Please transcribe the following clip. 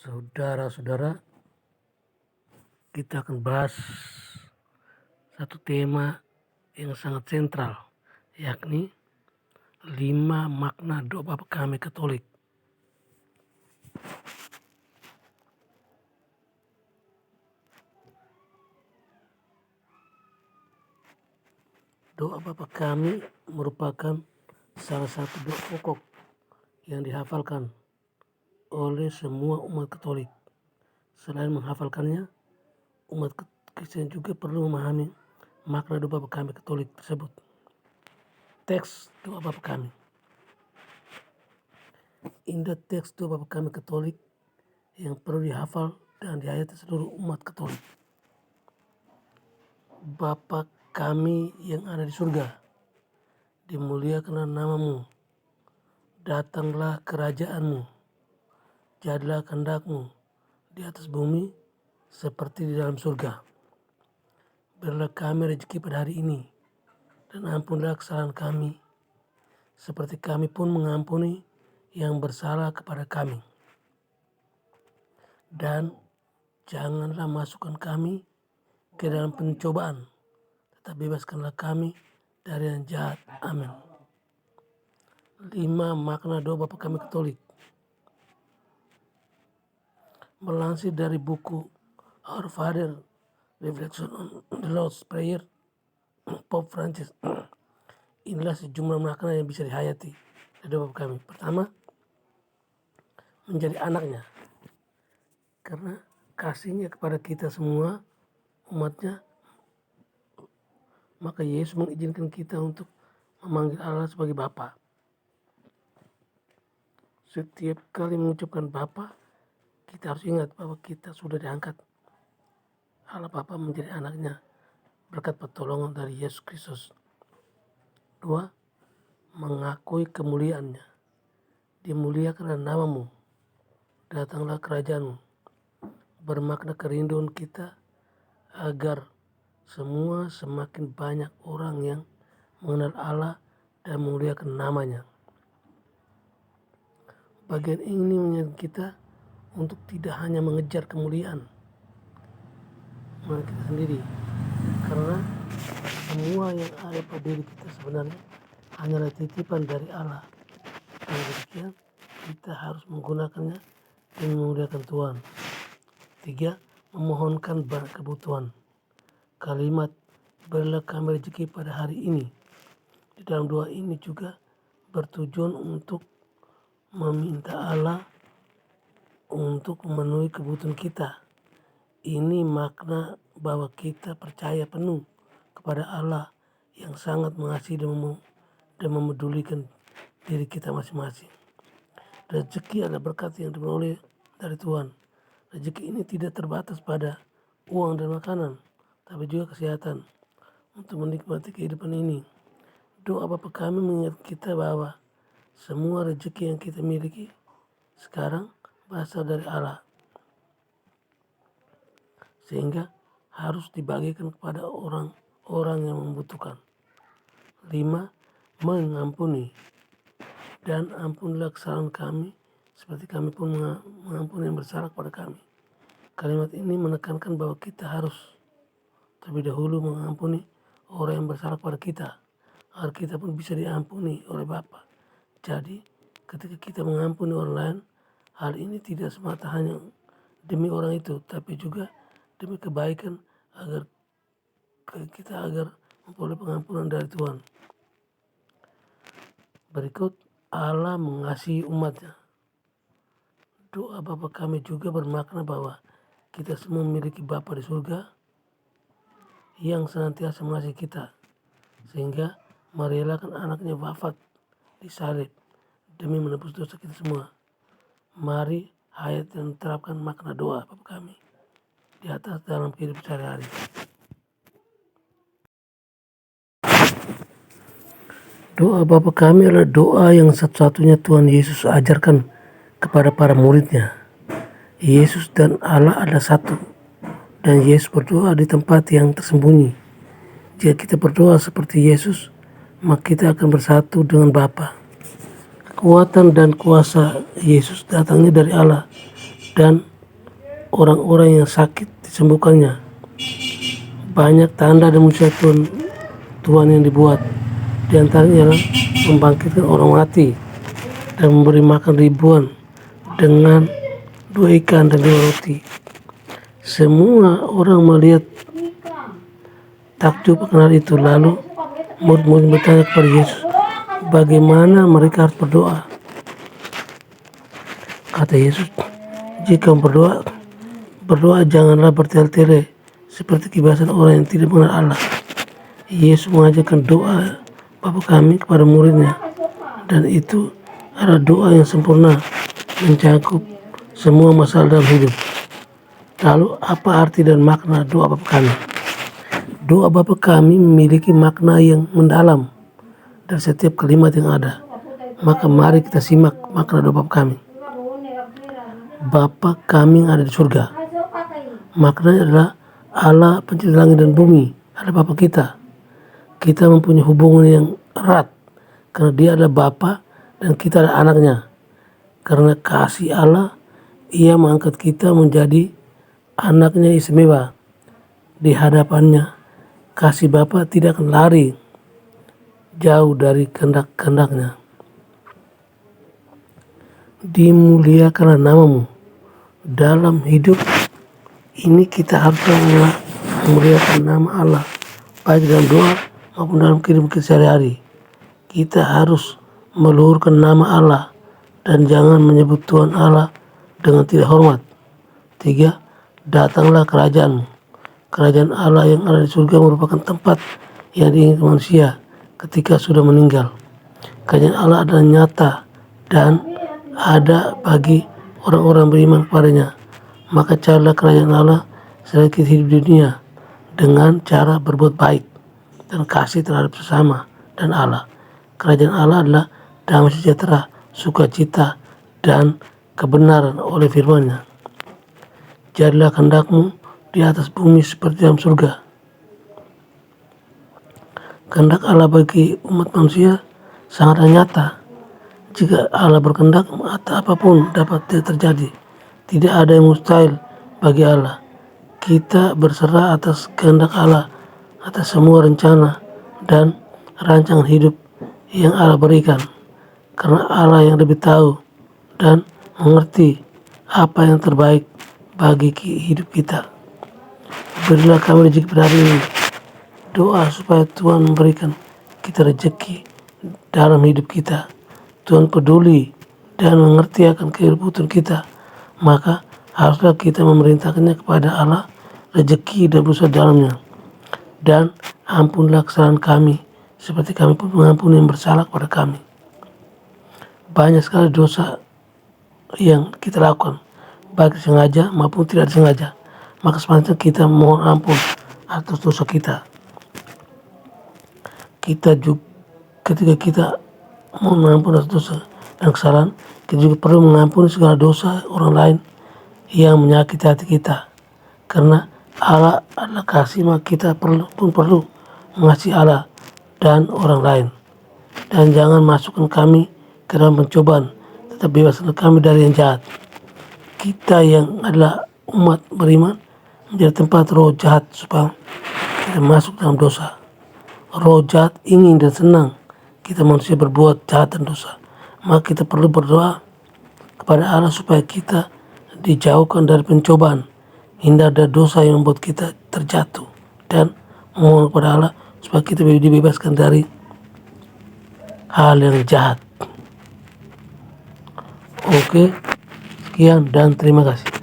Saudara-saudara, kita akan bahas satu tema yang sangat sentral, yakni 5 makna doa Bapa Kami Katolik. Doa Bapa Kami merupakan salah satu doa pokok yang dihafalkan oleh semua umat Katolik. Selain menghafalkannya, umat Kristen juga perlu memahami makna doa Bapa Kami Katolik tersebut. Teks doa Bapa Kami. Indah teks doa Bapa Kami Katolik yang perlu dihafal dan dihayati seluruh umat Katolik. Bapa kami yang ada di surga, dimuliakanlah namamu, datanglah kerajaanmu, jadilah kehendakmu di atas bumi seperti di dalam surga. Berilah kami rezeki pada hari ini, dan ampunilah kesalahan kami, seperti kami pun mengampuni yang bersalah kepada kami. Dan janganlah masukkan kami ke dalam pencobaan, tetapi bebaskanlah kami dari yang jahat. Amin. 5 makna doa Bapa Kami Katolik. Melansir dari buku Our Father, Reflection on the Lord's Prayer, Pope Francis. Inilah sejumlah makna yang bisa dihayati dari doa Bapa Kami. Pertama, menjadi anaknya. Karena kasihnya kepada kita semua, umatnya, maka Yesus mengizinkan kita untuk memanggil Allah sebagai Bapa. Setiap kali mengucapkan Bapa, kita harus ingat bahwa kita sudah diangkat Allah Bapa menjadi anaknya berkat pertolongan dari Yesus Kristus. 2. Mengakui kemuliaannya. Dimuliakanlah namamu, datanglah kerajaanmu. Bermakna kerinduan kita agar semua semakin banyak orang yang mengenal Allah dan memuliakan namanya. Bagian ini mengingatkan kita untuk tidak hanya mengejar kemuliaan kita sendiri, karena semua yang ada pada diri kita sebenarnya hanyalah titipan dari Allah. Dengan demikian, kita harus menggunakannya dan memuliakan Tuhan. 3. Memohonkan kebutuhan. Kalimat berilah kami rezeki pada hari ini, di dalam doa ini juga bertujuan untuk meminta Allah untuk memenuhi kebutuhan kita. Ini makna bahwa kita percaya penuh kepada Allah yang sangat mengasihi dan memedulikan diri kita masing-masing. Rezeki adalah berkat yang diperoleh dari Tuhan. Rezeki ini tidak terbatas pada uang dan makanan, tapi juga kesehatan untuk menikmati kehidupan ini. Doa Bapa Kami mengingat kita bahwa semua rezeki yang kita miliki sekarang berasal dari Allah, sehingga harus dibagikan kepada orang-orang yang membutuhkan. 5. Mengampuni. Dan ampunilah kesalahan kami, seperti kami pun mengampuni yang bersalah kepada kami. Kalimat ini menekankan bahwa kita harus terlebih dahulu mengampuni orang yang bersalah kepada kita, agar kita pun bisa diampuni oleh Bapa. Jadi, ketika kita mengampuni orang lain, hal ini tidak semata hanya demi orang itu, tapi juga demi kebaikan agar memperoleh pengampunan dari Tuhan. Berikut, Allah mengasihi umatnya. Doa Bapa Kami juga bermakna bahwa kita semua memiliki Bapa di surga yang senantiasa mengasihi kita, sehingga merelakan anaknya wafat di salib demi menebus dosa kita semua. Mari hayat dan terapkan makna doa Bapa Kami di atas dalam kehidupan sehari-hari. Doa Bapa Kami adalah doa yang satu-satunya Tuhan Yesus ajarkan kepada para muridnya. Yesus dan Allah adalah satu, dan Yesus berdoa di tempat yang tersembunyi. Jika kita berdoa seperti Yesus, maka kita akan bersatu dengan Bapa. Kekuatan dan kuasa Yesus datangnya dari Allah dan orang-orang yang sakit disembuhkannya. Banyak tanda dan mujizat Tuhan yang dibuat. Di antaranya adalah membangkitkan orang mati dan memberi makan ribuan dengan 2 ikan dan 2 roti. Semua orang melihat takjub akan hal itu. Lalu murid-murid bertanya kepada Yesus, bagaimana mereka harus berdoa? Kata Yesus, jika berdoa janganlah bertele-tele seperti kebiasaan orang yang tidak mengenal Allah. Yesus mengajarkan doa Bapa kami kepada muridnya, dan itu adalah doa yang sempurna, mencakup semua masalah dalam hidup. Lalu apa arti dan makna doa Bapa kami? Doa Bapa kami memiliki makna yang mendalam dari setiap kalimat yang ada. Maka mari kita simak makna doa Bapa kami. Bapa kami yang ada di surga. Maknanya adalah Allah pencipta langit dan bumi, adalah Bapa kita. Kita mempunyai hubungan yang erat karena Dia adalah Bapa dan kita adalah anaknya. Karena kasih Allah, Ia mengangkat kita menjadi anaknya istimewa di hadapannya. Kasih Bapa tidak akan lari jauh dari kehendak-kehendaknya. Dimuliakanlah namamu. Dalam hidup ini kita harus memuliakan nama Allah, baik dalam doa maupun dalam kehidupan kita sehari-hari. Kita harus meluhurkan nama Allah dan jangan menyebut Tuhan Allah dengan tidak hormat. 3. Datanglah kerajaanmu. Kerajaan Allah yang ada di surga merupakan tempat yang diinginkan manusia ketika sudah meninggal. Kerajaan Allah adalah nyata dan ada bagi orang-orang beriman kepadanya. Maka carilah kerajaan Allah selagi kita hidup di dunia dengan cara berbuat baik dan kasih terhadap sesama dan Allah. Kerajaan Allah adalah damai sejahtera, sukacita, dan kebenaran oleh firman-Nya. Jadilah kehendakmu di atas bumi seperti dalam surga. Kehendak Allah bagi umat manusia sangat nyata. Jika Allah berkehendak, apapun dapat terjadi. Tidak ada yang mustahil bagi Allah. Kita berserah atas kehendak Allah, atas semua rencana dan rancangan hidup yang Allah berikan. Karena Allah yang lebih tahu dan mengerti apa yang terbaik bagi hidup kita. Berilah kami rezeki pada hari ini. Doa supaya Tuhan memberikan kita rezeki dalam hidup kita. Tuhan peduli dan mengerti akan kebutuhan kita. Maka haruslah kita memerintahkannya kepada Allah rezeki dan berusaha dalamnya. Dan ampunlah kesalahan kami seperti kami pun mengampuni yang bersalah kepada kami. Banyak sekali dosa yang kita lakukan, baik sengaja maupun tidak disengaja. Maka sepantasnya kita mohon ampun atas dosa kita. Ketika kita mohon ampun atas dosa dan kesalahan, kita juga perlu mengampuni segala dosa orang lain yang menyakiti hati kita. Karena Allah adalah kasih, maka kita perlu mengasihi Allah dan orang lain. Dan jangan masukkan kami ke dalam pencobaan, tetap bebaskan kami dari yang jahat. Kita yang adalah umat beriman menjadi tempat roh jahat supaya kita masuk dalam dosa. Roh jahat ingin dan senang kita manusia berbuat jahat dan dosa. Maka kita perlu berdoa kepada Allah supaya kita dijauhkan dari pencobaan, hindar dari dosa yang membuat kita terjatuh, dan memohon kepada Allah supaya kita dibebaskan dari hal yang jahat. Oke, sekian dan terima kasih.